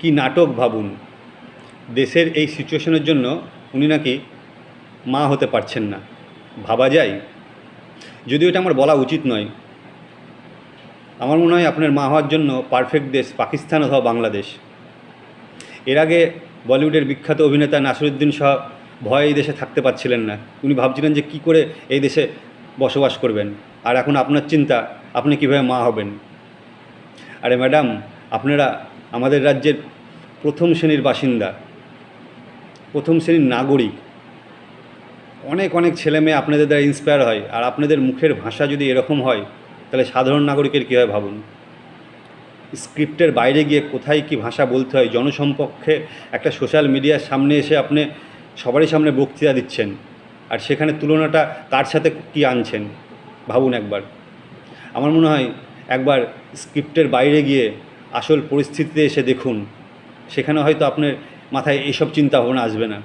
কি নাটক ভাবুন। দেশের এই সিচুয়েশনের জন্য উনি নাকি মা হতে পারছেন না। ভাবা যায়? যদিও এটা আমার বলা উচিত নয়। আমার মনে হয় আপনার মা হওয়ার জন্য পারফেক্ট দেশ পাকিস্তান অথবা বাংলাদেশ। এর আগে বলিউডের বিখ্যাত অভিনেতা নাসিরুদ্দিন শাহ ভয়ে এই দেশে থাকতে পারছিলেন না। উনি ভাবছিলেন যে কী করে এই দেশে বসবাস করবেন। আর এখন আপনার চিন্তা আপনি কীভাবে মা হবেন। আরে ম্যাডাম, আপনারা আমাদের রাজ্যের প্রথম শ্রেণীর বাসিন্দা, প্রথম শ্রেণীর নাগরিক। অনেক অনেক ছেলে মেয়ে আপনাদের দ্বারা ইন্সপায়ার হয়। আর আপনাদের মুখের ভাষা যদি এরকম হয় তাহলে সাধারণ নাগরিকের কী হয় ভাবুন। স্ক্রিপ্টের বাইরে গিয়ে কোথায় কী ভাষা বলতে হয়, জনসম্পর্কে একটা সোশ্যাল মিডিয়ার সামনে এসে আপনি সবারই সামনে বক্তৃতা দিচ্ছেন, আর সেখানে তুলনাটা কার সাথে কী আনছেন ভাবুন একবার। আমার মনে হয় একবার স্ক্রিপ্টের বাইরে গিয়ে আসল পরিস্থিতিতে এসে দেখুন, সেখানে হয়তো আপনার মাথায় এইসব চিন্তা ভাবনা আসবে না।